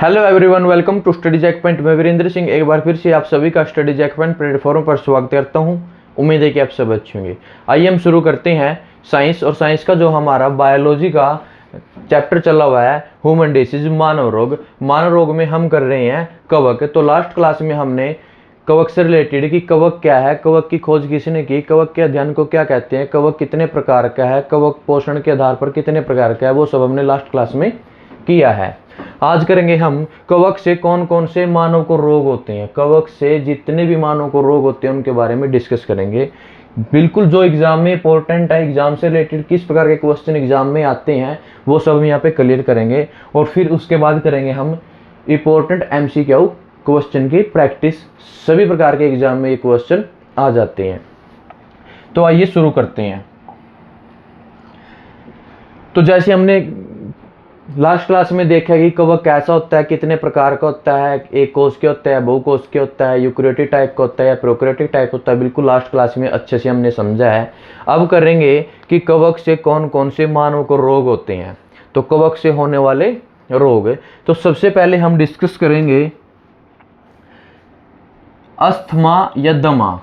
Hello everyone, welcome to Study Jack Point. मैं वीरेंद्र सिंह एक बार फिर से आप सभी का स्टडी जैक पॉइंट प्लेटफॉर्म पर स्वागत करता हूं। उम्मीद है कि आप सब अच्छे होंगे। आइए हम शुरू करते हैं साइंस। और साइंस का जो हमारा बायोलॉजी का चैप्टर चला हुआ है ह्यूमन डिसीज, मानव रोग। मानव रोग में हम कर रहे हैं कवक। तो लास्ट क्लास में हमने कवक से रिलेटेड कि कवक क्या है, कवक की खोज किसने की, कवक के अध्ययन को क्या कहते हैं, कवक कितने प्रकार का है, कवक पोषण के आधार पर कितने प्रकार का है, वो सब हमने लास्ट क्लास में किया है। आज करेंगे हम कवक से कौन कौन से मानव को रोग होते हैं। कवक से जितने भी मानव को रोग होते हैं उनके बारे में डिस्कस करेंगे। बिल्कुल जो एग्जाम में इंपॉर्टेंट है, एग्जाम से रिलेटेड किस प्रकार के क्वेश्चन एग्जाम में आते हैं वो सब हम यहाँ पे क्लियर करेंगे। और फिर उसके बाद करेंगे हम इंपॉर्टेंट MCQ क्वेश्चन की प्रैक्टिस। सभी प्रकार के एग्जाम में ये क्वेश्चन आ जाते हैं। तो आइए शुरू करते हैं। तो जैसे हमने लास्ट क्लास में देखा कि कवक कैसा होता है, कितने प्रकार का होता है, एक कोष के होता है, बहुकोष के होता है, यूकेरियोटिक टाइप का होता है या प्रोकैरियोटिक टाइप होता है, बिल्कुल लास्ट क्लास में अच्छे से हमने समझा है। अब करेंगे कि कवक से कौन कौन से मानव को रोग होते हैं। तो कवक से होने वाले रोग, तो सबसे पहले हम डिस्कस करेंगे अस्थमा या दमा।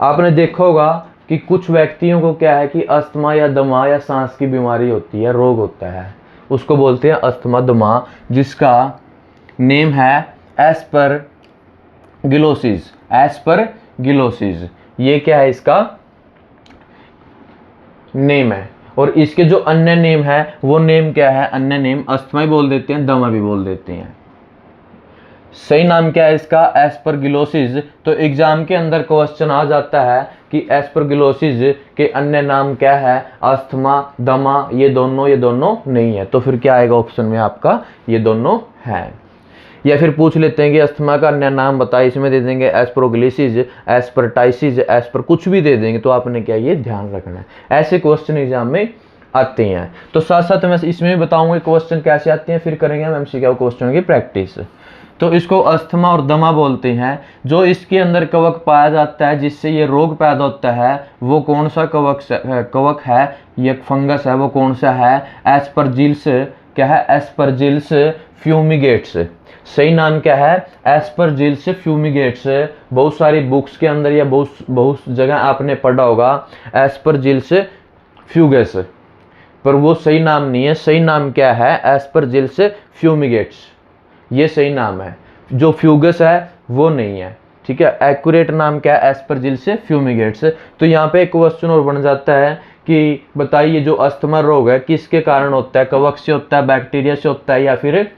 आपने देखा होगा कि कुछ व्यक्तियों को क्या है कि अस्थमा या दमा या सांस की बीमारी होती है, रोग होता है, उसको बोलते हैं अस्थमा दमा, जिसका नेम है एस्परगिलोसिस। एस्परगिलोसिस ये क्या है, इसका नेम है। और इसके जो अन्य नेम है वो नेम क्या है, अन्य नेम अस्थमा भी बोल देते हैं, दमा भी बोल देते हैं। सही नाम क्या है इसका, एस्परगिलोसिस। तो एग्जाम के अंदर क्वेश्चन आ जाता है कि एस्परगिलोसिस के अन्य नाम क्या है, अस्थमा, दमा, ये दोनों नहीं है। तो फिर क्या आएगा ऑप्शन में आपका, ये दोनों है। या फिर पूछ लेते हैं कि अस्थमा का अन्य नाम बताइए, इसमें दे देंगे एस्परगिलोसिस, एस्परटाइसिस, एस्पर कुछ भी दे देंगे। तो आपने क्या ये ध्यान रखना है, ऐसे क्वेश्चन एग्जाम में आते हैं। तो साथ साथ मैं इसमें भी बताऊंगा क्वेश्चन कैसे आते हैं, फिर करेंगे हम MCQ क्वेश्चन की प्रैक्टिस। तो इसको अस्थमा और दमा बोलते हैं। जो इसके अंदर कवक पाया जाता है जिससे ये रोग पैदा होता है वो कौन सा कवक है, ये फंगस है, वो कौन सा है, एस्परजिलस। क्या है, एस्परजिलस फ्यूमिगेट्स। सही नाम क्या है, एस्परजिलस फ्यूमिगेट्स। बहुत सारी बुक्स के अंदर या बहुत जगह आपने पढ़ा होगा एस्परजिलस फ्यूगस, पर वो सही नाम नहीं है। सही नाम क्या है, एस्परजिलस फ्यूमिगेट्स, ये सही नाम है। जो फ्यूगस है वो नहीं है, ठीक है। एक्यूरेट नाम क्या है, एस्परजिलस फ्यूमिगेट्स। तो यहाँ पे एक क्वेश्चन और बन जाता है कि बताइए जो अस्थमा रोग है किसके कारण होता है, कवक से होता है, बैक्टीरिया से होता है या फिर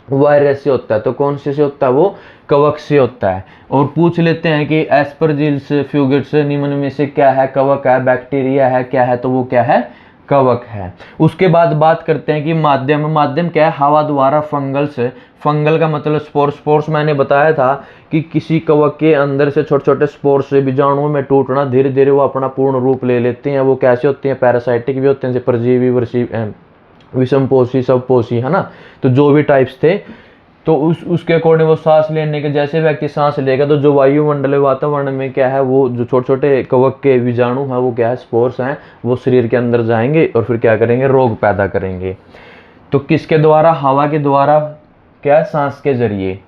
वायरस से होता है। तो कौन से होता है, वो कवक से होता है। और पूछ लेते हैं कि एस्परजिलस फ्यूगेट्स निम्न में से क्या है, कवक है, बैक्टीरिया है, क्या है, तो वो क्या है, कवक है। उसके बाद बात करते हैं कि माध्यम क्या है, हवा द्वारा फंगल से। फंगल का मतलब स्पोर्स मैंने बताया था कि किसी कवक के अंदर से छोटे छोटे स्पोर्स से बीजाणुओं में टूटना, धीरे धीरे वो अपना पूर्ण रूप ले लेते हैं। वो कैसे होते हैं, पैरासाइटिक भी होते हैं, जैसे परजीवी, विषमपोषी, सबपोषी, है ना। तो जो भी टाइप्स थे, तो उसके अकॉर्डिंग वो सांस लेने के, जैसे व्यक्ति सांस लेगा तो जो वायुमंडल वातावरण में क्या है, वो जो छोटे छोटे कवक के बीजाणु हैं वो क्या है, स्पोर्स हैं, वो शरीर के अंदर जाएंगे और फिर क्या करेंगे, रोग पैदा करेंगे। तो किसके द्वारा, हवा के द्वारा, क्या, सांस के जरिए।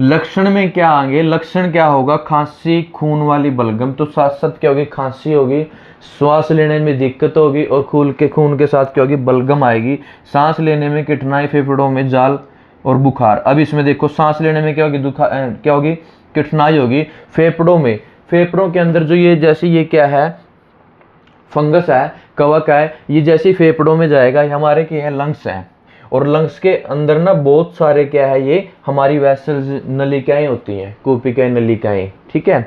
लक्षण में क्या आएंगे, लक्षण क्या होगा, खांसी, खून वाली बलगम। तो साथ साथ क्या होगी, खांसी होगी, श्वास लेने में दिक्कत होगी और खून के साथ क्या होगी, बलगम आएगी। सांस लेने में कठिनाई, फेफड़ों में जाल और बुखार। अब इसमें देखो सांस लेने में क्या होगी, क्या होगी, कठिनाई होगी। फेफड़ों में, फेफड़ों के अंदर जो ये, जैसे ये क्या है, फंगस है, कवक है, ये जैसे फेफड़ों में जाएगा, ये हमारे क्या है, लंग्स हैं। और लंग्स के अंदर ना बहुत सारे क्या है, ये हमारी वेसल्स, नलिकाएं होती हैं, कूपिकाएं, नलिकाएं, ठीक है।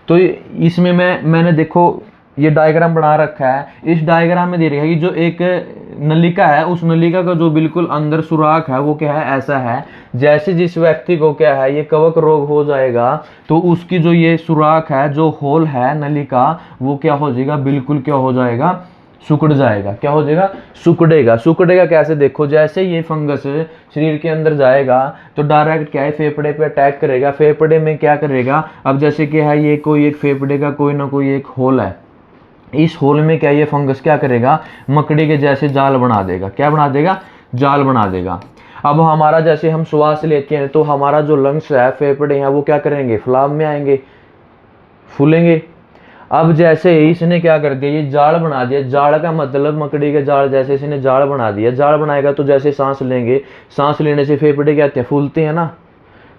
तो इसमें मैंने देखो ये डायग्राम बना रखा है। इस डायग्राम में दे रखा है कि जो एक नलिका है, उस नलिका का जो बिल्कुल अंदर सुराख है वो क्या है, ऐसा है। जैसे जिस व्यक्ति को क्या है, ये कवक रोग हो जाएगा तो उसकी जो ये सुराख है, जो होल है नलिका, वो क्या हो जाएगा, बिल्कुल क्या हो जाएगा, सिकुड़ जाएगा। क्या हो जाएगा, सिकुड़ेगा। सिकुड़ेगा कैसे, देखो जैसे ये फंगस शरीर के अंदर जाएगा तो डायरेक्ट क्या है, फेफड़े पे अटैक करेगा। फेफड़े में क्या करेगा, अब जैसे क्या है, ये कोई एक फेफड़े का कोई ना कोई एक होल है, इस होल में क्या ये फंगस क्या करेगा, मकड़ी के जैसे जाल बना देगा। क्या बना देगा, जाल बना देगा। अब हमारा जैसे हम श्वास लेते हैं तो हमारा जो लंग्स है, फेफड़े हैं, वो क्या करेंगे, फलाव में आएंगे, फूलेंगे। अब जैसे इसने क्या कर दिया, ये जाड़ बना दिया। जाड़ का मतलब मकड़ी के जाड़, जैसे इसने जाड़ बना दिया। जाड़ बनाएगा तो जैसे सांस लेंगे, सांस लेने से फेफड़े क्या होते हैं, फूलते हैं ना,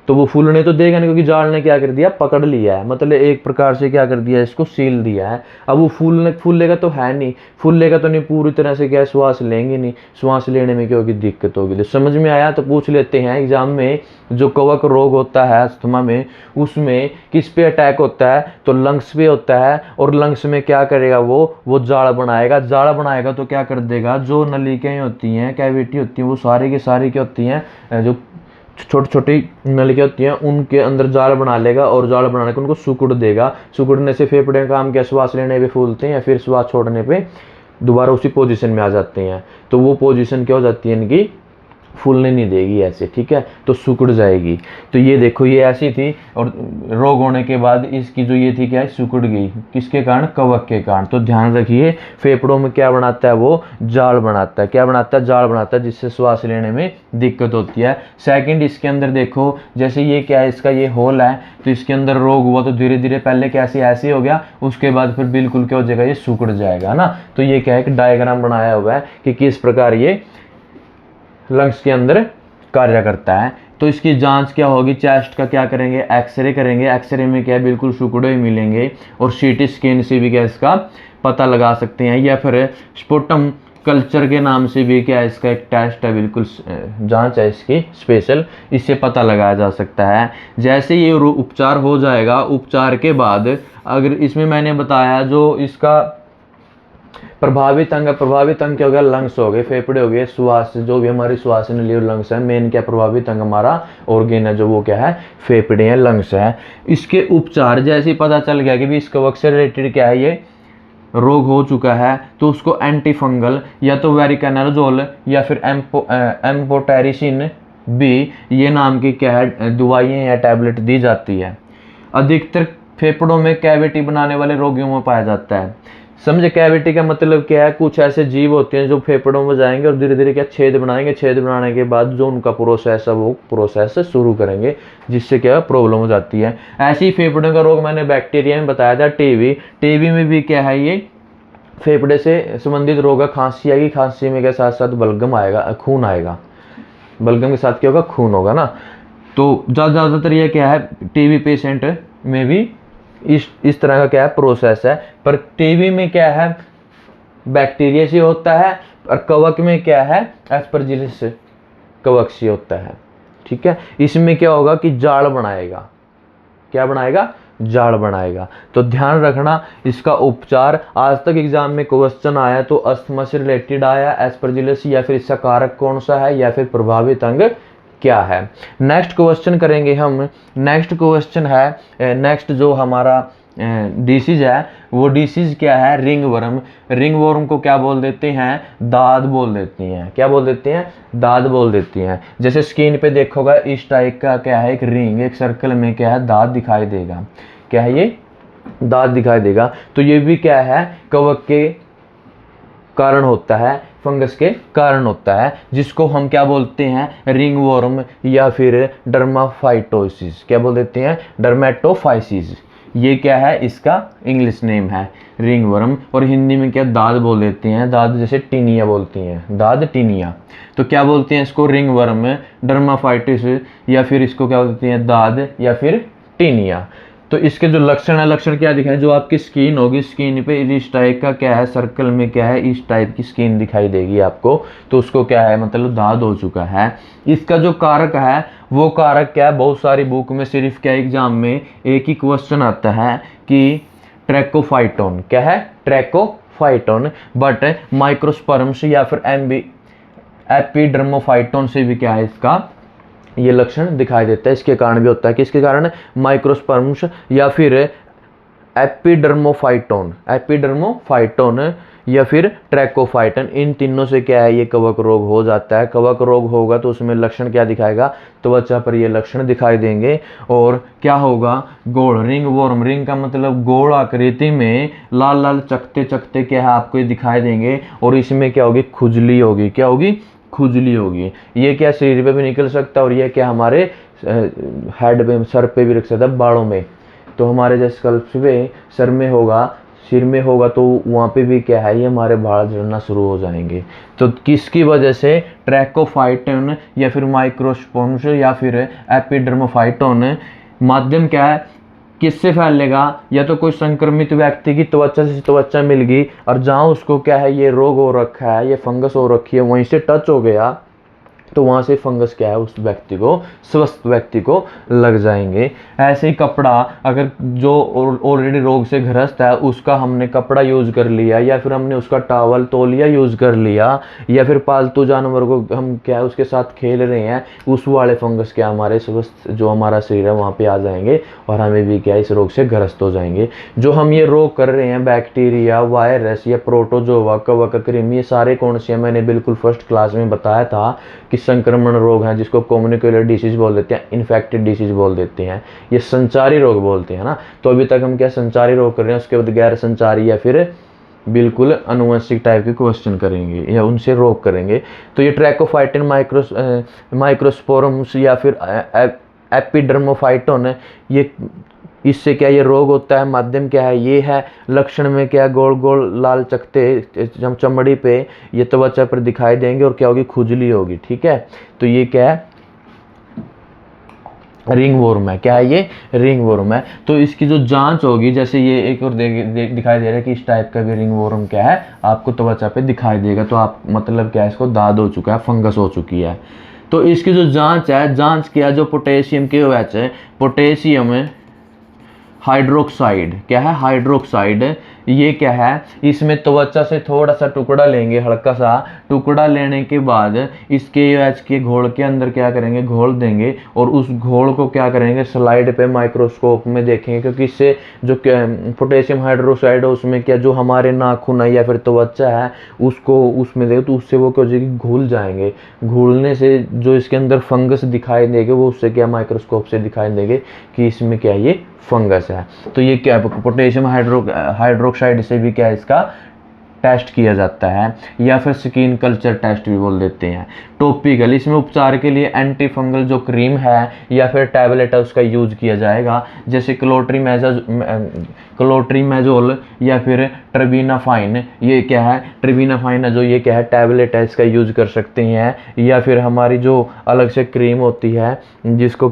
तो वो फूलने तो देगा नहीं, क्योंकि जाड़ ने क्या कर दिया, पकड़ लिया है, मतलब एक प्रकार से क्या कर दिया, इसको सील दिया है। अब वो फूलेगा तो है नहीं, फूलेगा तो नहीं पूरी तरह से, क्या श्वास लेंगे नहीं, श्वास लेने में क्या होगी, दिक्कत होगी। तो समझ में आया? तो पूछ लेते हैं एग्जाम में, जो कवक रोग होता है अस्थमा में, उसमें किस पे अटैक होता है, तो लंग्स पे होता है। और लंग्स में क्या करेगा, वो जाड़ बनाएगा। जाड़ बनाएगा तो क्या कर देगा, जो नलिकाएं होती हैं, कैविटी होती हैं, वो सारी की सारी क्या होती हैं, जो छोटी छोटी नलिकाएं होती हैं, उनके अंदर जाल बना लेगा, और जाल बनाने को उनको सिकुड़ देगा। सिकुड़ने से फेफड़े का काम क्या, श्वास लेने पे फूलते हैं, या फिर श्वास छोड़ने पे दोबारा उसी पोजीशन में आ जाते हैं। तो वो पोजीशन क्या हो जाती है इनकी, फूलने नहीं देगी ऐसे, ठीक है, तो सिकुड़ जाएगी। तो ये देखो, ये ऐसी थी, और रोग होने के बाद इसकी जो ये थी क्या है, सिकुड़ गई, किसके कारण, कवक के कारण। तो ध्यान रखिए, फेफड़ों में क्या बनाता है, वो जाल बनाता है। क्या बनाता है, जाल बनाता है, जिससे श्वास लेने में दिक्कत होती है। सेकंड, इसके अंदर देखो, जैसे ये क्या है, इसका ये होल है, तो इसके अंदर रोग हुआ तो धीरे धीरे पहले कैसे ऐसे हो गया, उसके बाद फिर बिल्कुल क्या हो जाएगा, ये सिकुड़ जाएगा ना। तो ये क्या है, एक डायग्राम बनाया हुआ है कि किस प्रकार ये लंग्स के अंदर कार्य करता है। तो इसकी जांच क्या होगी, चेस्ट का क्या करेंगे, एक्सरे करेंगे। एक्सरे में क्या है, बिल्कुल सिकुड़े हुए मिलेंगे, और सीटी स्कैन से भी क्या इसका पता लगा सकते हैं, या फिर स्पुटम कल्चर के नाम से भी क्या है, इसका एक टेस्ट है, बिल्कुल जांच है इसकी स्पेशल, इससे पता लगाया जा सकता है। जैसे ये उपचार हो जाएगा, उपचार के बाद अगर इसमें मैंने बताया जो इसका प्रभावित अंग क्या हो गया, लंग्स हो गए, फेफड़े हो गए, श्वास, जो भी हमारी श्वास नली और लंग्स है। मेन क्या प्रभावित अंग हमारा ऑर्गेन है, जो वो क्या है, फेफड़े हैं, लंग्स है। इसके उपचार जैसे ही पता चल गया कि भी इस कवक से रिलेटेड क्या है, ये रोग हो चुका है, तो उसको एंटी फंगल या तो वेरिकानाजोल या फिर एम्फोटेरिसिन बी, ये नाम की क्या है, दवाइयाँ या टैबलेट दी जाती है। अधिकतर फेफड़ों में कैविटी बनाने वाले रोगियों में पाया जाता है। समझे, कैविटी का मतलब क्या है, कुछ ऐसे जीव होते हैं जो फेफड़ों में जाएंगे और धीरे धीरे क्या छेद बनाएंगे, छेद बनाने के बाद जो उनका प्रोसेस है, वो प्रोसेस शुरू करेंगे, जिससे क्या प्रॉब्लम हो जाती है। ऐसे ही फेफड़ों का रोग मैंने बैक्टीरिया में बताया था, टीबी। टीबी में भी क्या है, ये फेफड़े से संबंधित रोग है। खांसी आएगी, खांसी में के साथ साथ बलगम आएगा, खून आएगा, बलगम के साथ क्या होगा, खून होगा ना। तो ज़्यादातर ये क्या है, टीबी पेशेंट में भी इस तरह का क्या है, प्रोसेस है। पर टीबी में क्या है, बैक्टीरिया से होता है, और कवक में क्या है, एस्परजिलस कवक से होता है, ठीक है। इसमें क्या होगा कि जाड़ बनाएगा, क्या बनाएगा, जाड़ बनाएगा। तो ध्यान रखना इसका उपचार। आज तक एग्जाम में क्वेश्चन आया तो अस्थमा से रिलेटेड आया, एस्परजिलस, या फिर इसका कारक कौन सा है, या फिर प्रभावित अंग क्या है। नेक्स्ट क्वेश्चन करेंगे हम। नेक्स्ट क्वेश्चन है, नेक्स्ट जो हमारा डिसीज है, वो डिसीज क्या है, रिंग वर्म। रिंग वर्म को क्या बोल देते हैं, दाद बोल देती हैं। क्या बोल देते हैं, दाद बोल देती हैं। जैसे स्क्रीन पे देखोगा, इस टाइप का क्या है, एक रिंग, एक सर्कल में क्या है, दाद दिखाई देगा। क्या है ये, दाद दिखाई देगा। तो ये भी क्या है, कवक के कारण होता है, फंगस के कारण होता है, जिसको हम क्या बोलते हैं, रिंगवॉर्म या फिर डर्माफाइटोसिस। क्या बोल देते हैं, डर्मेटोफाइसिस। ये क्या है, इसका इंग्लिश नेम है रिंगवर्म, और हिंदी में क्या, दाद बोल देते हैं। दाद जैसे टीनिया बोलती हैं, दाद टीनिया। तो क्या बोलते हैं इसको, रिंगवर्म, डर्माफाइटिस, या फिर इसको क्या बोलते हैं, दाद या फिर टीनिया। तो इसके जो लक्षण है, लक्षण क्या दिखाए, जो आपकी स्किन होगी, स्किन पे इस टाइप का क्या है, सर्कल में क्या है, इस टाइप की स्किन दिखाई देगी आपको, तो उसको क्या है, मतलब दाद हो चुका है। इसका जो कारक है, वो कारक क्या है, बहुत सारी बुक में सिर्फ क्या एग्जाम में एक ही क्वेश्चन आता है कि ट्रैकोफाइटोन। क्या है, ट्रैकोफाइटोन। बट माइक्रोस्पर्म्स या फिर एपिडर्मोफाइटोन से भी क्या है, इसका ये लक्षण दिखाई देता है। इसके कारण भी होता है, किसके कारण, माइक्रोस्पर्म्स या फिर एपिडर्मोफाइटोन या फिर ट्रैकोफाइटन, इन तीनों से क्या है, ये कवक रोग हो जाता है। कवक रोग होगा तो उसमें लक्षण क्या दिखाएगा, त्वचा पर ये लक्षण दिखाई देंगे। और क्या होगा, गोल, रिंग वॉर्म, रिंग का मतलब गोल आकृति में लाल लाल चकते चकते क्या है, आपको ये दिखाई देंगे। और इसमें क्या होगी, खुजली होगी। क्या होगी, खुजली होगी। ये क्या शरीर पे भी निकल सकता है और ये क्या हमारे हेड पे, सर पे भी रख सकता है, बालों में। तो हमारे जैसे स्कल्प पे सर में होगा, सिर में होगा, तो वहाँ पे भी क्या है, ये हमारे बाल झड़ना शुरू हो जाएंगे। तो किसकी वजह से? ट्रैकोफाइटन या फिर माइक्रोस्पोन्ज या फिर एपिडर्मोफाइटन माध्यम क्या है, किससे फैलेगा? या तो कोई संक्रमित व्यक्ति की त्वचा से त्वचा मिल गई और जहाँ उसको क्या है, ये रोग हो रखा है, ये फंगस हो रखी है, वहीं से टच हो गया, तो वहाँ से फंगस क्या है, उस व्यक्ति को, स्वस्थ व्यक्ति को लग जाएंगे। ऐसे ही कपड़ा, अगर जो ऑलरेडी रोग से ग्रस्त है उसका हमने कपड़ा यूज़ कर लिया, या फिर हमने उसका टॉवल तौलिया यूज़ कर लिया, या फिर पालतू जानवर को हम क्या है उसके साथ खेल रहे हैं, उस वाले फंगस क्या हमारे स्वस्थ जो हमारा शरीर है वहाँ पे आ जाएंगे और हमें भी क्या इस रोग से ग्रस्त हो जाएंगे। जो हम ये रोग कर रहे हैं, बैक्टीरिया, वायरस या प्रोटोजोआ, कवक, कृमि, ये सारे कौन से हैं? मैंने बिल्कुल फर्स्ट क्लास में बताया था कि संक्रमण रोग हैं, जिसको कम्युनिकेबल डिसीज बोल देते हैं, इन्फेक्टेड डिसीज बोल देते हैं, ये संचारी रोग बोलते हैं ना। तो अभी तक हम क्या संचारी रोग कर रहे हैं, उसके बाद गैर संचारी या फिर बिल्कुल अनुवंशिक टाइप के क्वेश्चन करेंगे या उनसे रोग करेंगे। तो ये ट्रैकोफाइटन, माइक्रोस्पोरम्स या फिर एपिडर्मोफाइटन, ये इससे क्या ये रोग होता है। माध्यम क्या है, ये है। लक्षण में क्या, गोल गोल लाल चकत्ते चमड़ी पे, ये त्वचा पर दिखाई देंगे और क्या होगी, खुजली होगी। ठीक है, तो ये क्या है, रिंग वॉर्म है। क्या है ये? रिंग वॉर्म है। तो इसकी जो जांच होगी, जैसे ये एक और दिखाई दे रहा है कि इस टाइप का भी रिंग वॉर्म क्या है आपको त्वचा पे दिखाई देगा, तो आप मतलब क्या है, इसको दाद हो चुका है, फंगस हो चुकी है। तो इसकी जो जांच है, जांच किया जो पोटेशियम के OH है, पोटेशियम हाइड्रोक्साइड, क्या है, हाइड्रोक्साइड, ये क्या है, इसमें त्वचा से थोड़ा सा टुकड़ा लेंगे, हल्का सा टुकड़ा लेने के बाद इसके OH के घोल के अंदर क्या करेंगे, घोल देंगे और उस घोल को क्या करेंगे, स्लाइड पे माइक्रोस्कोप में देखेंगे, क्योंकि इससे जो पोटेशियम हाइड्रोक्साइड है उसमें क्या, जो हमारे नाखून है या फिर त्वचा है उसको उसमें देखें, तो उससे वो क्या हो जाएगी, घुल जाएंगे। घुलने से जो इसके अंदर फंगस दिखाई देंगे वो उससे क्या, माइक्रोस्कोप से दिखाई देंगे कि इसमें क्या ये फंगस है। तो ये क्या, पोटेशियम हाइड्रोक्साइड से भी क्या इसका टेस्ट किया जाता है, या फिर स्किन कल्चर टेस्ट भी बोल देते हैं। टॉपिकल, इसमें उपचार के लिए एंटी फंगल जो क्रीम है या फिर टैबलेट है उसका यूज किया जाएगा, जैसे क्लोट्रीमेजोल या फिर ट्रेबिनाफाइन। ये क्या है, ट्रेबिनाफाइन है जो, ये क्या है, टैबलेट है, इसका यूज कर सकते हैं। या फिर हमारी जो अलग से क्रीम होती है जिसको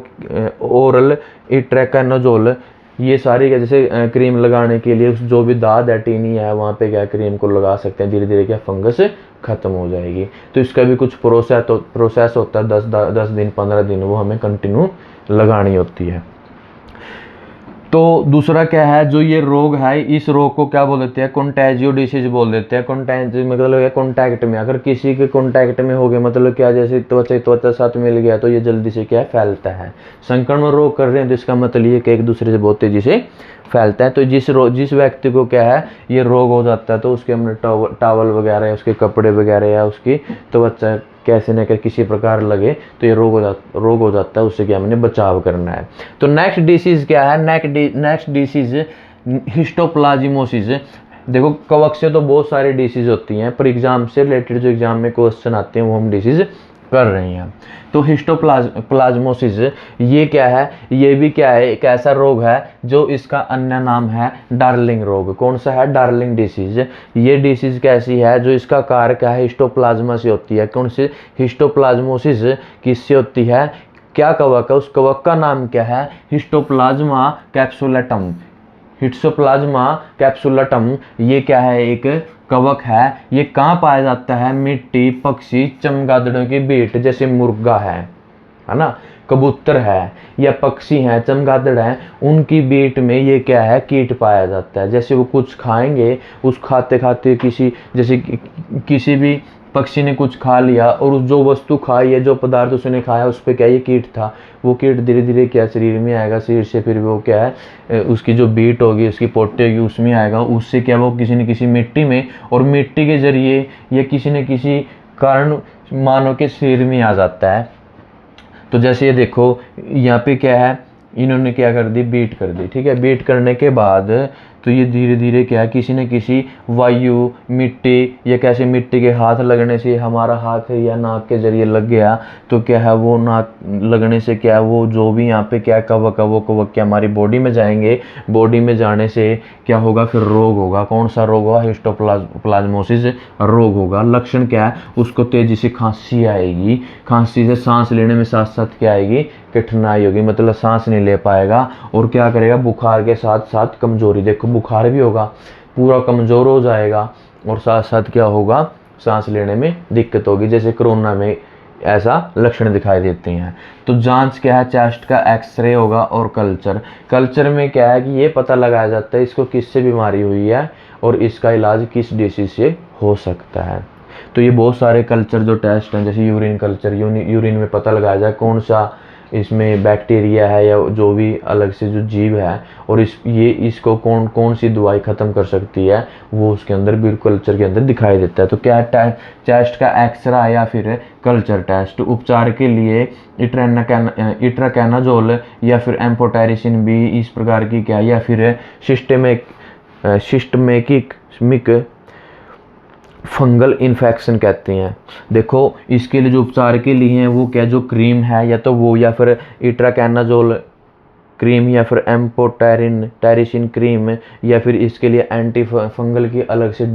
ओरल इट्रेकानोजोल, ये सारी क्या, जैसे क्रीम लगाने के लिए जो भी दाद है, टीनी है, वहाँ पे क्या क्रीम को लगा सकते हैं, धीरे धीरे क्या फंगस खत्म हो जाएगी। तो इसका भी कुछ प्रोसेस होता है, 10 दिन 15 दिन वो हमें कंटिन्यू लगानी होती है। तो दूसरा क्या है, जो ये रोग है, इस रोग को क्या बोल देते हैं, कॉन्टैजियो डिसीज बोल देते हैं। कॉन्टैजियो मतलब है कॉन्टैक्ट में, अगर किसी के कॉन्टैक्ट में हो गए, मतलब क्या, जैसे त्वचा साथ मिल गया तो ये जल्दी से क्या फैलता है। संक्रमण रोग कर रहे हैं तो इसका मतलब ये कि एक दूसरे से बहुत तेजी से फैलता है। तो जिस व्यक्ति को क्या है ये रोग हो जाता है, तो उसके हमने टॉवल वगैरह, उसके कपड़े वगैरह या उसकी त्वचा कैसे न कैसे किसी प्रकार लगे तो ये रोग हो जाता है, उससे क्या हमने बचाव करना है। तो नेक्स्ट डिसीज क्या है, नेक्स्ट डिसीज हिस्टोप्लाज्मोसिस। देखो कवक से तो बहुत सारी डिसीज होती हैं, पर एग्जाम से रिलेटेड जो एग्जाम में क्वेश्चन आते हैं वो हम डिसीज कर रहे हैं। तो हिस्टोप्लाज्मोसिस ये क्या है, ये भी क्या है, एक ऐसा रोग है जो इसका अन्य नाम है डार्लिंग रोग। कौन सा है, डार्लिंग डिसीज। ये डिसीज कैसी है, जो इसका कार्य क्या है, हिस्टोप्लाज्मा से होती है। कौन सी, हिस्टोप्लाज्मोसिस किससे होती है, क्या कवक है, उस कवक का नाम क्या है, हिस्टोप्लाज्मा कैप्सुलेटम। हिस्टोप्लाज्मा कैप्सुलेटम ये क्या है, एक कवक है। ये कहाँ पाया जाता है, मिट्टी, पक्षी, चमगादड़ों की बीट, जैसे मुर्गा है ना, कबूतर है या पक्षी हैं, चमगादड़ हैं, उनकी बीट में ये क्या है, कीट पाया जाता है। जैसे वो कुछ खाएंगे, उस खाते खाते जैसे किसी भी पक्षी ने कुछ खा लिया और उस जो वस्तु खाई है, जो पदार्थ उसने खाया, उस पर क्या ये कीट था, वो कीट धीरे धीरे क्या शरीर में आएगा, शरीर से फिर वो क्या है, उसकी जो बीट होगी, उसकी पोटी होगी, उसमें आएगा, उससे क्या वो किसी न किसी मिट्टी में, और मिट्टी के जरिए या किसी न किसी कारण मानव के शरीर में आ जाता है। तो जैसे ये देखो यहाँ पे क्या है, इन्होंने क्या कर दी, बीट कर दी। ठीक है, बीट करने के बाद तो ये धीरे धीरे क्या है, किसी न किसी वायु, मिट्टी या कैसे मिट्टी के हाथ लगने से हमारा हाथ या नाक के जरिए लग गया, तो क्या है वो नाक लगने से क्या है वो जो भी यहाँ पे क्या है कवक है वो कवक क्या हमारी बॉडी में जाएंगे, बॉडी में जाने से क्या होगा, फिर रोग होगा। कौन सा रोग होगा, हिस्टोप्लाज्मोसिस रोग होगा। लक्षण क्या है, उसको तेजी से खांसी आएगी, खांसी से सांस लेने में साथ साथ क्या आएगी, कठिनाई होगी, मतलब सांस नहीं ले पाएगा। और क्या करेगा, बुखार के साथ साथ कमजोरी, देखो बुखार भी होगा, पूरा कमजोर हो जाएगा, और साथ साथ क्या होगा, सांस लेने में दिक्कत होगी, जैसे कोरोना में ऐसा लक्षण दिखाई देते हैं। तो जांच क्या है, चेस्ट का एक्सरे होगा और कल्चर। कल्चर में क्या है कि ये पता लगाया जाता है इसको किससे बीमारी हुई है और इसका इलाज किस डिसीज से हो सकता है। तो ये बहुत सारे कल्चर जो टेस्ट हैं, जैसे यूरिन कल्चर, यूरिन में पता लगाया जाए कौन सा इसमें बैक्टीरिया है या जो भी अलग से जो जीव है, और इसको कौन कौन सी दवाई ख़त्म कर सकती है, वो उसके अंदर बिल्कुल कल्चर के अंदर दिखाई देता है। तो क्या चेस्ट का एक्सरा या फिर कल्चर टेस्ट। उपचार के लिए इट्राकेनाजोल या फिर एम्फोटेरिसिन बी इस प्रकार की क्या, या फिर सिस्टमेटिक फंगल इन्फेक्शन कहते हैं। देखो इसके लिए जो उपचार के लिए हैं वो क्या, जो क्रीम है या तो वो, या फिर इट्राकेनाजोल क्रीम या फिर एम्फोटेरिसिन क्रीम, या फिर इसके लिए एंटी फंगल की अलग से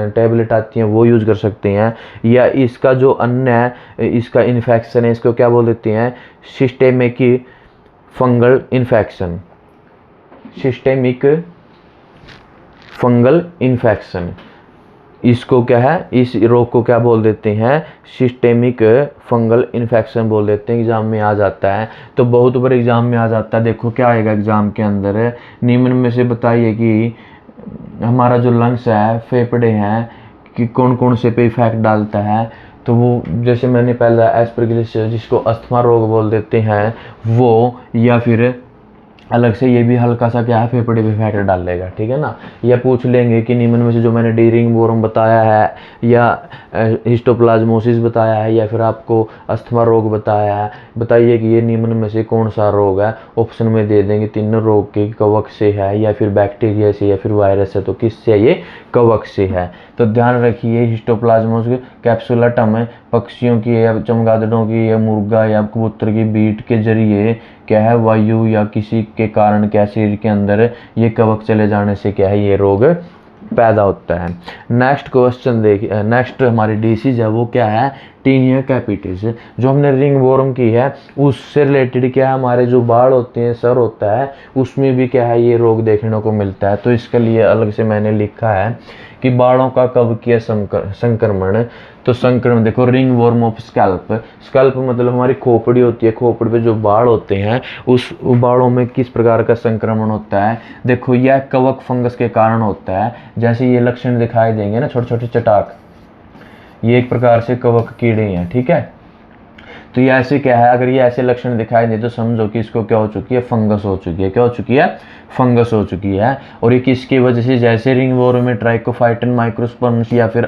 टैबलेट आती हैं वो यूज़ कर सकते हैं। या इसका जो अन्य है, इसका इन्फेक्शन है, इसको क्या बोल देते हैं, systemic fungal infection, systemic fungal infection. इसको क्या है, इस रोग को क्या बोल देते हैं, सिस्टेमिक फंगल इन्फेक्शन बोल देते हैं। एग्जाम में आ जाता है, तो बहुत बार एग्जाम में आ जाता है। देखो क्या आएगा एग्जाम के अंदर, निम्न में से बताइए कि हमारा जो लंग्स है, फेफड़े हैं, कि कौन कौन से पे इफेक्ट डालता है। तो वो जैसे मैंने पहला एस्परगिलस जिसको अस्थमा रोग बोल देते हैं वो, या फिर अलग से ये भी हल्का सा क्या है फेफड़े पे इफेक्ट डालेगा, ठीक है ना। या पूछ लेंगे कि निम्न में से जो मैंने डी रिंगवोर्म बताया है या हिस्टोप्लाज्मोसिस बताया है या फिर आपको अस्थमा रोग बताया है, बताइए कि ये निम्न में से कौन सा रोग है। ऑप्शन में दे देंगे तीनों रोग के, कवक से है या फिर बैक्टीरिया से या फिर वायरस है, तो किससे ये कवक से है। तो ध्यान रखिए हिस्टोप्लाज्मोसिस कैप्सुलटम पक्षियों की या चमगादड़ों की या मुर्गा या कबूतर की बीट के जरिए क्या है वायु या किसी के कारण क्या शरीर के अंदर ये कवक चले जाने से क्या है ये रोग पैदा होता है। नेक्स्ट क्वेश्चन देखिए, नेक्स्ट हमारी डिसीज है वो क्या है, टीनिया कैपिटिस। जो हमने रिंगवॉर्म की है उससे रिलेटेड क्या है, हमारे जो बाल होते हैं, सर होता है, उसमें भी क्या है ये रोग देखने को मिलता है। तो इसके लिए अलग से मैंने लिखा है कि बालों का कवकीय संक्रमण। तो संक्रमण देखो, रिंगवॉर्म ऑफ स्कैल्प, स्कैल्प मतलब हमारी खोपड़ी होती है, खोपड़ी पे जो बाल होते हैं उस बालों में किस प्रकार का संक्रमण होता है। देखो यह कवक फंगस के कारण होता है, जैसे ये लक्षण दिखाई देंगे ना, छोटे छोटे चटाक, ये एक प्रकार से कवक कीड़े हैं, ठीक है। तो ये ऐसे क्या है, अगर ये ऐसे लक्षण दिखाई दे तो समझो कि इसको क्या हो चुकी है, फंगस हो चुकी है। क्या हो चुकी है, फंगस हो चुकी है। और ये किसकी वजह से, जैसे रिंगवॉर्म में ट्राइकोफाइटन माइक्रोस्पर्म्स या फिर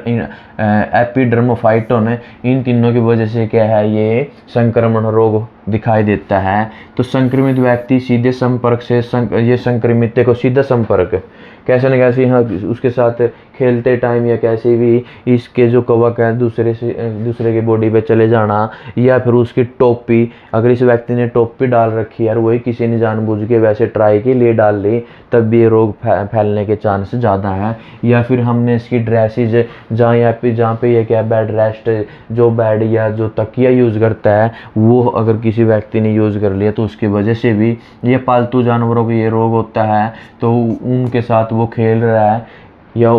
एपिडर्मोफाइटन, इन तीनों की वजह से क्या है ये संक्रमण रोग दिखाई देता है। तो संक्रमित व्यक्ति सीधे संपर्क से ये संक्रमित को सीधा संपर्क कैसे न कैसे हाँ उसके साथ खेलते टाइम या कैसे भी इसके जो कवक है दूसरे के बॉडी पे चले जाना, या फिर उसकी टोपी, अगर इस व्यक्ति ने टोपी डाल रखी है और वही किसी ने जानबूझ के वैसे ट्राई के लिए डाल ली, तब भी ये रोग फैलने के चांस ज़्यादा है। या फिर हमने इसकी ड्रेसेज जहाँ पे ये क्या बेड रेस्ट, जो बेड या जो तकिया यूज़ करता है वो अगर किसी व्यक्ति ने यूज़ कर लिया तो उसकी वजह से भी ये पालतू जानवरों को ये रोग होता है। तो उनके साथ वो खेल रहा है या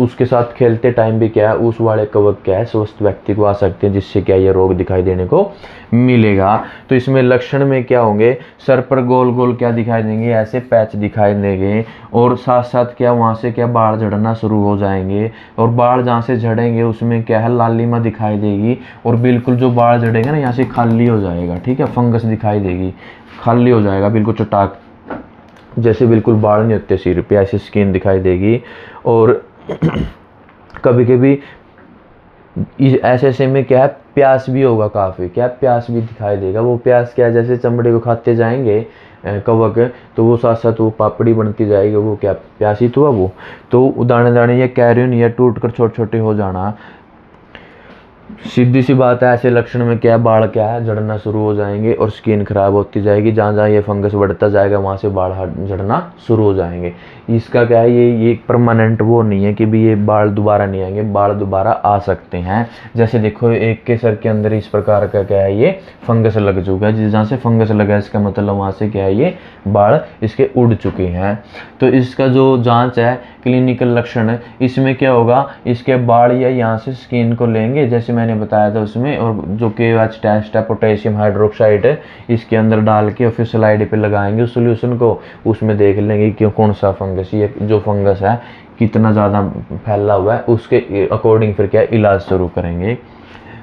उसके साथ खेलते टाइम भी क्या है उस वाले कवक क्या है स्वस्थ व्यक्ति को आ सकते हैं, जिससे क्या ये रोग दिखाई देने को मिलेगा। तो इसमें लक्षण में क्या होंगे, सर पर गोल गोल क्या दिखाई देंगे, ऐसे पैच दिखाई देंगे, और साथ साथ क्या वहाँ से क्या बाढ़ झड़ना शुरू हो जाएंगे, और बाढ़ जहाँ से झड़ेंगे उसमें क्या है लालिमा दिखाई देगी, और बिल्कुल जो बाढ़ झड़ेगा ना यहाँ से खाली हो जाएगा, ठीक है, फंगस दिखाई देगी, खाली हो जाएगा बिल्कुल चटाक, जैसे बिल्कुल बाल नहीं होते सिर पे, ऐसी स्किन दिखाई देगी। और कभी कभी ऐसे ऐसे में क्या है, प्यास भी होगा काफ़ी, क्या प्यास भी दिखाई देगा। वो प्यास क्या है, जैसे चमड़े को खाते जाएंगे कवक, तो वो साथ साथ वो पापड़ी बनती जाएगी, वो क्या प्यास ही तो है वो। तो दाने दाने या कैरियन या टूट कर छोटे छोटे हो जाना, सीधी सी बात है। ऐसे लक्षण में क्या है, बाल क्या है, झड़ना शुरू हो जाएंगे और स्किन खराब होती जाएगी। जहाँ जहाँ ये फंगस बढ़ता जाएगा वहाँ से बाल झड़ना शुरू हो जाएंगे। इसका क्या है, ये परमानेंट वो नहीं है कि भी ये बाल दोबारा नहीं आएंगे, बाल दोबारा आ सकते हैं। जैसे देखो एक के सर के अंदर इस प्रकार का क्या है, ये फंगस लग चुका है। जहाँ से फंगस लगा है इसका मतलब वहाँ से क्या है, ये बाल इसके उड़ चुके हैं। तो इसका जो जांच है, क्लिनिकल लक्षण, इसमें क्या होगा, इसके बाल या यहाँ से स्किन को लेंगे जैसे मैंने बताया था उसमें, और जो KOH टेस्ट है, पोटेशियम हाइड्रोक्साइड है, इसके अंदर डाल के और फिर स्लाइड पे लगाएंगे उस सोल्यूशन को। उसमें देख लेंगे कि कौन सा फंगस, ये जो फंगस है कितना ज़्यादा फैला हुआ है, उसके अकॉर्डिंग फिर क्या इलाज शुरू करेंगे।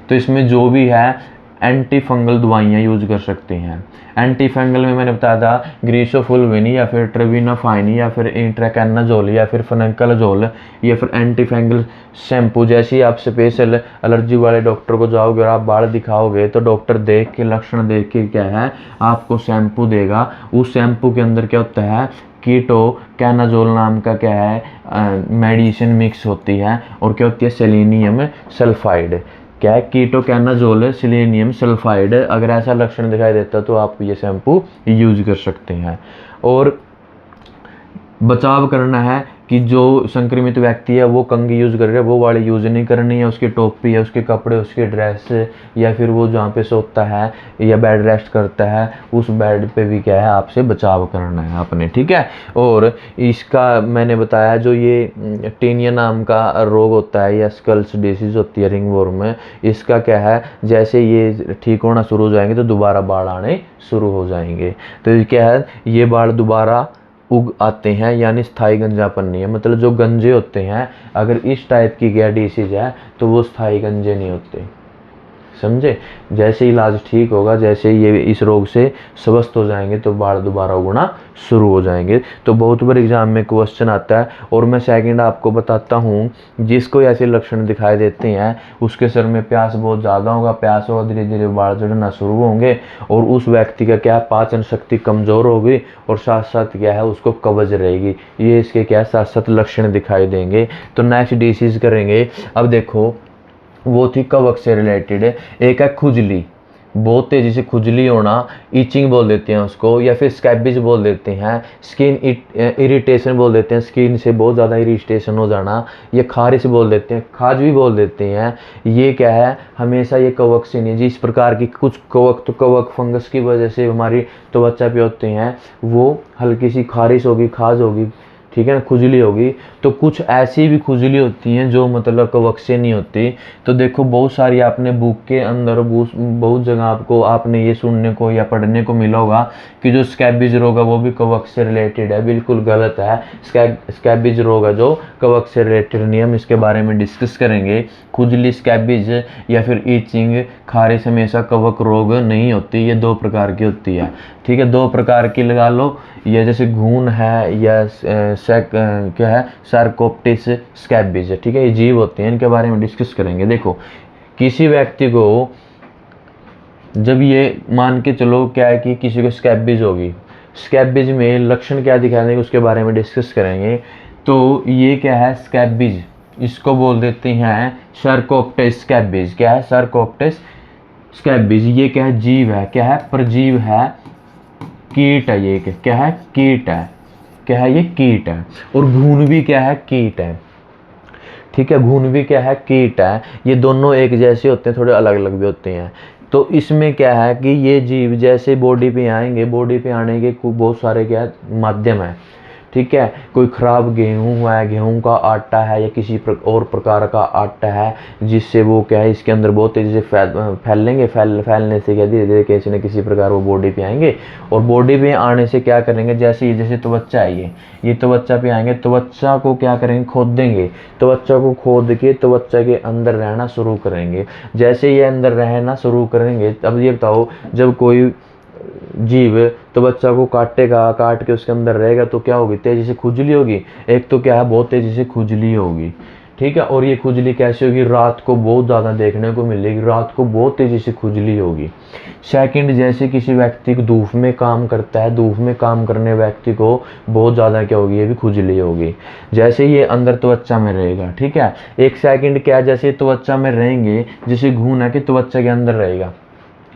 तो इसमें जो भी है एंटी फंगल दवाइयाँ यूज कर सकते हैं। एंटी फंगल में मैंने बताया था ग्रीसोफुलविन या फिर ट्रेविनाफाइन या फिर इंट्राकेनाजोल या फिर फनकलाजोल या फिर एंटी फंगल शैम्पू। जैसे ही आप स्पेशल एलर्जी वाले डॉक्टर को जाओगे और आप बाल दिखाओगे तो डॉक्टर देख के, लक्षण देख के क्या है, आपको शैम्पू देगा। उस शैम्पू के अंदर क्या होता है, कीटोकैनाजोल नाम का क्या है मेडिसिन मिक्स होती है, और क्या होती है, सेलेनियम सल्फाइड। क्या है, कीटोकैनाजोल सेलेनियम सल्फाइड। अगर ऐसा लक्षण दिखाई देता तो आप ये शैम्पू यूज कर सकते हैं। और बचाव करना है कि जो संक्रमित व्यक्ति है वो कंघी यूज़ कर रहा है, वो वाली यूज़ नहीं करनी है। उसकी टोपी है, उसके कपड़े, उसकी ड्रेस, या फिर वो जहाँ पे सोता है या बेड रेस्ट करता है उस बेड पे भी क्या है, आपसे बचाव करना है अपने, ठीक है। और इसका मैंने बताया जो ये टेनिया नाम का रोग होता है या स्कल्स डिसीज होती है रिंगवॉर्म में, इसका क्या है, जैसे ये ठीक होना शुरू हो जाएंगे तो दोबारा बाढ़ आने शुरू हो जाएंगे। तो ये क्या है, ये बाढ़ दोबारा उग आते हैं, यानी स्थायी गंजापन नहीं है। मतलब जो गंजे होते हैं, अगर इस टाइप की क्या डिसीज है तो वो स्थायी गंजे नहीं होते, समझे। जैसे इलाज ठीक होगा, जैसे ये इस रोग से स्वस्थ हो जाएंगे तो बाल दोबारा उगना शुरू हो जाएंगे। तो बहुत बार एग्जाम में क्वेश्चन आता है। और मैं सेकंड आपको बताता हूँ, जिसको ऐसे लक्षण दिखाई देते हैं उसके सर में प्यास बहुत ज़्यादा होगा, प्यास होगा, धीरे धीरे बाल झड़ना शुरू होंगे, और उस व्यक्ति का क्या पाचन शक्ति कमज़ोर होगी, और साथ साथ क्या है, उसको कब्ज रहेगी। ये इसके क्या साथ साथ लक्षण दिखाई देंगे। तो नेक्स्ट डिसीज करेंगे। अब देखो वो थी कवक से रिलेटेड। एक है खुजली, बहुत तेज़ी से खुजली होना, ईचिंग बोल देते हैं उसको, या फिर स्कैबिज बोल देते हैं, स्किन इरिटेशन बोल देते हैं, स्किन से बहुत ज़्यादा इरिटेशन हो जाना, ये खारिश बोल देते हैं, खाज भी बोल देते हैं। ये क्या है, हमेशा ये कवक से नहीं, जिस प्रकार की कुछ कवक तो कवक फंगस की वजह से हमारी त्वचा पे होते हैं, वो हल्की सी खारिश होगी, खाज होगी, ठीक है ना, खुजली होगी। तो कुछ ऐसी भी खुजली होती हैं जो मतलब कवक से नहीं होती। तो देखो बहुत सारी आपने बुक के अंदर बहुत जगह आपने ये सुनने को या पढ़ने को मिला होगा कि जो स्कैबिज रोग है वो भी कवक से रिलेटेड है। बिल्कुल गलत है। स्कैबिज रोग है जो कवक से रिलेटेड नहीं। हम इसके बारे में डिस्कस करेंगे। खुजली, स्कैबिज या फिर ईचिंग, खारिश हमेशा कवक रोग नहीं होती, ये दो प्रकार की होती है, ठीक है। दो प्रकार की लगा लो, ये जैसे घून है या क्या है, सार्कोप्टिस स्कैबिज, ठीक है, ये जीव होते हैं, इनके बारे में डिस्कस करेंगे। देखो किसी व्यक्ति को जब ये मान के चलो क्या है कि किसी को स्कैबिज होगी, स्कैबिज में लक्षण क्या दिखा देंगे उसके बारे में डिस्कस करेंगे। तो ये क्या है स्कैबिज, इसको बोल देते हैं सार्कोप्टिस स्कैबिज। क्या है सार्कोप्टिस स्कैबिज, ये क्या है जीव है, क्या है परजीव है, कीट है। ये क्या है कीट है, क्या है ये कीट है। और घून भी क्या है कीट है, ठीक है, घून भी क्या है कीट है। ये दोनों एक जैसे होते हैं, थोड़े अलग अलग भी होते हैं। तो इसमें क्या है कि ये जीव जैसे बॉडी पे आएंगे, बॉडी पे आने के बहुत सारे क्या माध्यम है, ठीक है। कोई ख़राब गेहूँ है, गेहूँ का आटा है, या किसी और प्रकार का आटा है, जिससे वो क्या है इसके अंदर बहुत तेज़ी से फैलेंगे। फैलने से क्या धीरे धीरे किसी न किसी प्रकार वो बॉडी पे आएंगे। और बॉडी पे आने से क्या करेंगे, जैसे त्वचा है, ये त्वचा पे आएंगे, त्वचा को क्या करेंगे खोदेंगे, त्वचा को खोद के त्वचा के अंदर रहना शुरू करेंगे। जैसे ये अंदर रहना शुरू करेंगे, अब ये बताओ जब कोई जीव तो बच्चा को काटेगा, काट के उसके अंदर रहेगा तो क्या होगी, तेजी से खुजली होगी। एक तो क्या है बहुत तेजी से खुजली होगी, ठीक है। और ये खुजली कैसे होगी, रात को बहुत ज़्यादा देखने को मिलेगी, रात को बहुत तेज़ी से खुजली होगी। सेकंड, जैसे किसी व्यक्ति को धूप में काम करता है, धूप में काम करने व्यक्ति को बहुत ज़्यादा क्या होगी, ये भी खुजली होगी। जैसे ये अंदर त्वचा में रहेगा, ठीक है। एक सेकंड क्या है, जैसे त्वचा में रहेंगे, जैसे घून है कि त्वचा के अंदर रहेगा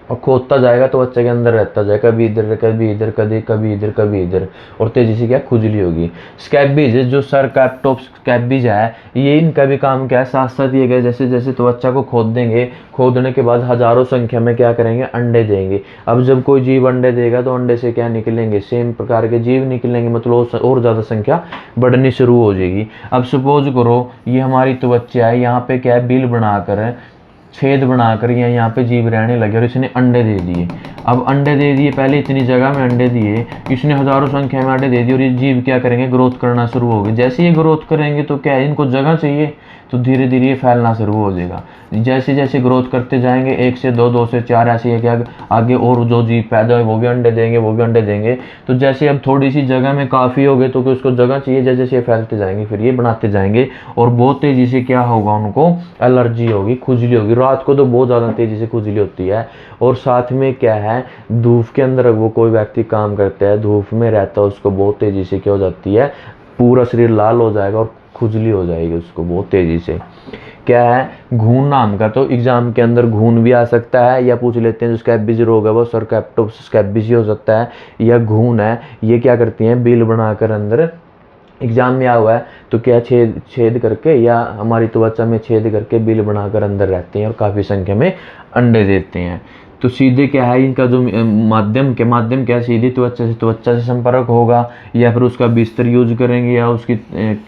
और खोदता जाएगा तो बच्चे के अंदर रहता जाएगा, कभी इधर कभी इधर, कभी इधर कभी इधर, और तेजी से क्या खुजली होगी। स्कैबीज, जो सर कैप्टॉप स्कैबीज है, ये इनका भी काम क्या है, साथ साथ ये गए जैसे जैसे त्वचा को खोद देंगे, खोदने के बाद हजारों संख्या में क्या करेंगे, अंडे देंगे। अब जब कोई जीव अंडे देगा तो अंडे से क्या निकलेंगे, सेम प्रकार के जीव निकलेंगे, मतलब और ज़्यादा संख्या बढ़नी शुरू हो जाएगी। अब सपोज करो ये हमारी त्वचा है, यहाँ पे क्या है, बिल बनाकर छेद बनाकर यहाँ पे जीव रहने लगे और इसने अंडे दे दिए। अब अंडे दे दिए, पहले इतनी जगह में अंडे दिए, इसने हजारों संख्या में अंडे दे दिए और ये जीव क्या करेंगे, ग्रोथ करना शुरू हो गए। जैसे ये ग्रोथ करेंगे तो क्या है, इनको जगह चाहिए, तो धीरे धीरे ये फैलना शुरू हो जाएगा। जैसे जैसे ग्रोथ करते जाएंगे, 1 से 2, 2 से 4, ऐसे है क्या आगे और जो जीव पैदा हुए वो भी अंडे देंगे, वो भी अंडे देंगे। तो जैसे अब थोड़ी सी जगह में काफ़ी हो गए तो उसको जगह चाहिए, जैसे जैसे ये फैलते जाएंगे फिर ये बनाते जाएंगे और बहुत तेज़ी से क्या होगा, उनको एलर्जी होगी, खुजली होगी। रात को तो बहुत ज़्यादा तेज़ी से खुजली होती है। और साथ में क्या है, धूप के अंदर वो कोई व्यक्ति काम करता है, धूप में रहता है, उसको बहुत तेज़ी से क्या हो जाती है, पूरा शरीर लाल हो जाएगा और खुजली हो जाएगी उसको बहुत तेज़ी से। क्या है, घून नाम का, तो एग्जाम के अंदर घून भी आ सकता है, या पूछ लेते हैं जो स्कैबीज रोग है वो सरकैप्टोप स्कैबीज ही हो सकता है, या घून है। ये क्या करती हैं, बिल बनाकर अंदर, एग्जाम में आया हुआ है तो क्या छेद करके या हमारी त्वचा में छेद करके बिल बनाकर अंदर रहते हैं और काफ़ी संख्या में अंडे देते हैं। तो सीधे क्या है, इनका जो माध्यम क्या है, सीधी त्वचा से संपर्क होगा, या फिर उसका बिस्तर यूज करेंगे, या उसकी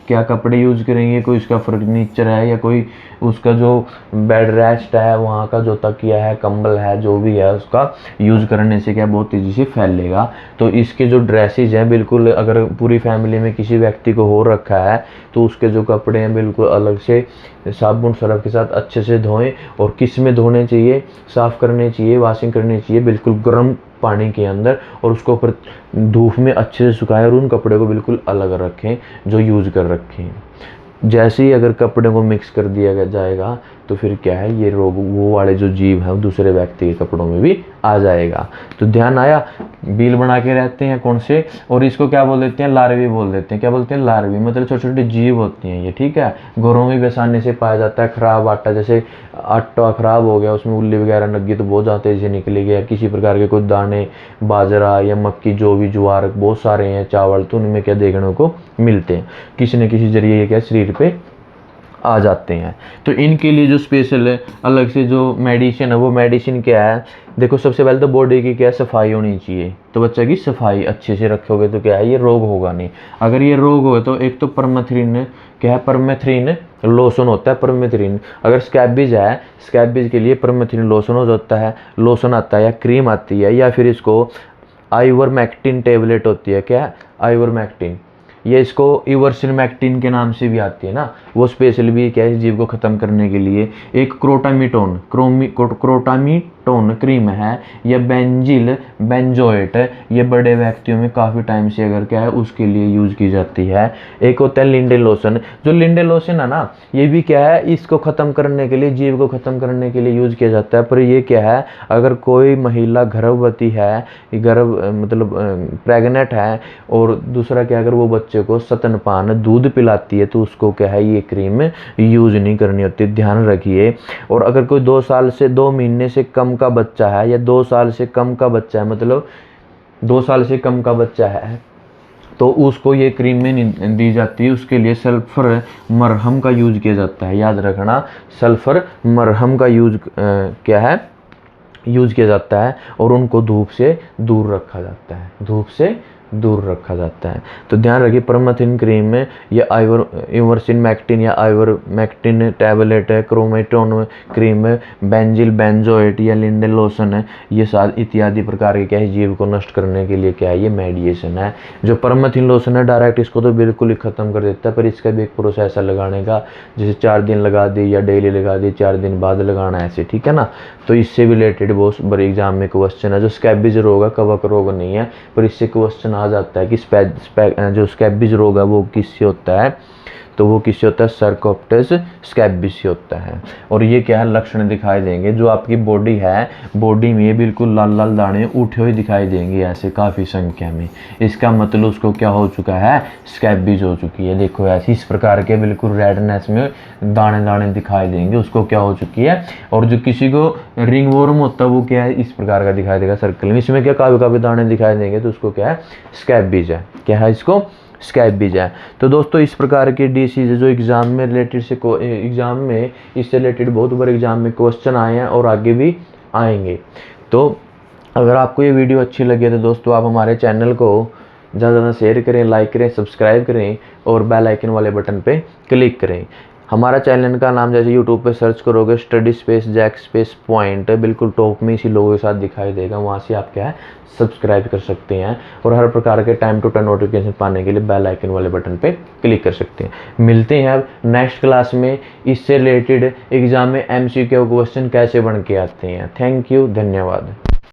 क्या कपड़े यूज करेंगे, कोई उसका फर्नीचर है, या कोई उसका जो बेड रेस्ट है, वहाँ का जो तकिया है, कंबल है, जो भी है, उसका यूज करने से क्या बहुत तेज़ी से फैलेगा। तो इसके जो ड्रेसेज हैं, बिल्कुल अगर पूरी फैमिली में किसी व्यक्ति को हो रखा है तो उसके जो कपड़े हैं बिल्कुल अलग से साबुन सरफ के साथ अच्छे से धोएं। और किस में धोने चाहिए, साफ़ करने चाहिए, वॉशिंग करनी चाहिए बिल्कुल गर्म पानी के अंदर, और उसको फिर धूप में अच्छे से सुखाएं और उन कपड़े को बिल्कुल अलग रखें जो यूज़ कर रखे हैं। जैसे ही अगर कपड़े को मिक्स कर दिया जाएगा तो फिर क्या है, ये रोग वो वाले जो जीव हैं दूसरे व्यक्ति के कपड़ों में भी आ जाएगा। तो ध्यान आया, बिल बना के रहते हैं कौन से, और इसको क्या बोल देते हैं, लार्वी बोल देते हैं। क्या बोलते हैं, लार्वी, मतलब छोटे छोटे जीव होती हैं ये, ठीक है। घरों में भी आसानी से पाया जाता है। खराब आटा, जैसे आटा खराब हो गया, उसमें उल्ली वगैरह लग गई तो बहुत ज़्यादा तेज़ी से निकलेगी, या किसी प्रकार के कोई दाने, बाजरा या मक्की, जो भी ज्वार बहुत सारे हैं, चावल, तो उनमें क्या देखने को मिलते हैं, किसी न किसी जरिए ये क्या शरीर पे आ जाते हैं। तो इनके लिए जो स्पेशल है अलग से जो मेडिसिन है, वो मेडिसिन क्या है, देखो सबसे पहले तो बॉडी की क्या सफाई होनी चाहिए। तो बच्चे की सफाई अच्छे से रखोगे तो क्या है, ये रोग होगा नहीं। अगर ये रोग हो तो एक तो परमेथ्रिन, क्या है, परमेथ्रिन लोशन होता है, परमेथ्रिन। अगर स्कैबीज है, स्कैबीज के लिए परमेथ्रिन लोशन हो जाता है, लोशन आता है या क्रीम आती है, या फिर इसको आइवरमेक्टिन टेबलेट होती है। क्या है, आइवरमेक्टिन, ये इसको इवर्सिनमैक्टिन के नाम से भी आती है ना, वो स्पेशल भी क्या है, जीव को ख़त्म करने के लिए। एक क्रोटामीटोन क्रीम है, या बेंजिल बेंजोएट, ये बड़े व्यक्तियों में काफ़ी टाइम से अगर क्या है उसके लिए यूज़ की जाती है। एक होता है लिंडे लोशन, जो लिंडे लोशन है ना, ये भी क्या है, इसको ख़त्म करने के लिए, जीव को ख़त्म करने के लिए यूज़ किया जाता है। पर ये क्या है, अगर कोई महिला गर्भवती है, मतलब प्रेग्नेंट है, और दूसरा क्या, अगर वो बच्चे को स्तनपान दूध पिलाती है तो उसको क्या है, ये क्रीम यूज़ नहीं करनी होती, ध्यान रखिए। और अगर कोई 2 साल से 2 महीने से कम का बच्चा है, या 2 साल से कम का बच्चा है, मतलब 2 साल से कम का बच्चा है, तो उसको ये क्रीम में दी जाती है। उसके लिए सल्फर मरहम का यूज़ किया जाता है, याद रखना, सल्फर मरहम का यूज़ क्या है, यूज़ किया जाता है। और उनको धूप से दूर रखा जाता है, धूप से दूर रखा जाता है। तो ध्यान रखिए, परमेथ्रिन क्रीम में ये इवर्सिनमैक्टिन या आइवरमेक्टिन टैबलेट है, क्रोमेटोन क्रीम है, बेंजिल बेंजोएट या लिंडे लोशन है, ये साथ इत्यादि प्रकार के क्या है, जीव को नष्ट करने के लिए क्या है, ये मेडिएशन है। जो परमेथ्रिन लोशन है डायरेक्ट इसको तो बिल्कुल ही ख़त्म कर देता है, पर इसका भी एक प्रोसेस है लगाने का, जैसे 4 दिन लगा दी या डेली लगा दी, 4 दिन बाद लगाना है, ऐसे, ठीक है ना। तो इससे रिलेटेड बहुत बड़े एग्जाम में क्वेश्चन है। जो स्कैबीज रोग है, कवक रोग नहीं है, पर इससे क्वेश्चन आ जाता है कि जो स्कैबीज रोग है वो किससे होता है। तो वो किससे होता है, सरकोप्टेस स्कैबिस से होता है। और ये क्या है, लक्षण दिखाई देंगे, जो आपकी बॉडी है, बॉडी में ये बिल्कुल लाल लाल दाने उठे हुए दिखाई देंगे ऐसे काफ़ी संख्या में। इसका मतलब उसको क्या हो चुका है, स्कैबिस हो चुकी है। देखो ऐसे इस प्रकार के बिल्कुल रेडनेस में दाने दाने दिखाई देंगे, उसको क्या हो चुकी है। और जो किसी को रिंग वॉर्म होता है वो क्या है, इस प्रकार का दिखाई देगा सर्कल में, इसमें क्या काफ़ी काफ़ी दाने दिखाई देंगे, तो उसको क्या है, स्कैबिस है। क्या है, इसको स्कैबिस है। तो दोस्तों इस प्रकार की डिसीज जो एग्जाम में रिलेटेड से एग्जाम में इससे रिलेटेड बहुत बार एग्जाम में क्वेश्चन आए हैं और आगे भी आएंगे। तो अगर आपको ये वीडियो अच्छी लगे तो दोस्तों आप हमारे चैनल को ज़्यादा से ज़्यादा शेयर करें, लाइक करें, सब्सक्राइब करें और बेल आइकन वाले बटन पे क्लिक करें। हमारा चैनल का नाम जैसे यूट्यूब पे सर्च करोगे Study space Jack space Point, बिल्कुल टॉप में इसी लोगों के साथ दिखाई देगा, वहाँ से आप क्या है सब्सक्राइब कर सकते हैं और हर प्रकार के टाइम टू टाइम नोटिफिकेशन पाने के लिए बेल आइकन वाले बटन पे क्लिक कर सकते हैं। मिलते हैं अब नेक्स्ट क्लास में, इससे रिलेटेड एग्जाम में MCQ क्वेश्चन कैसे बन के आते हैं। थैंक यू, धन्यवाद।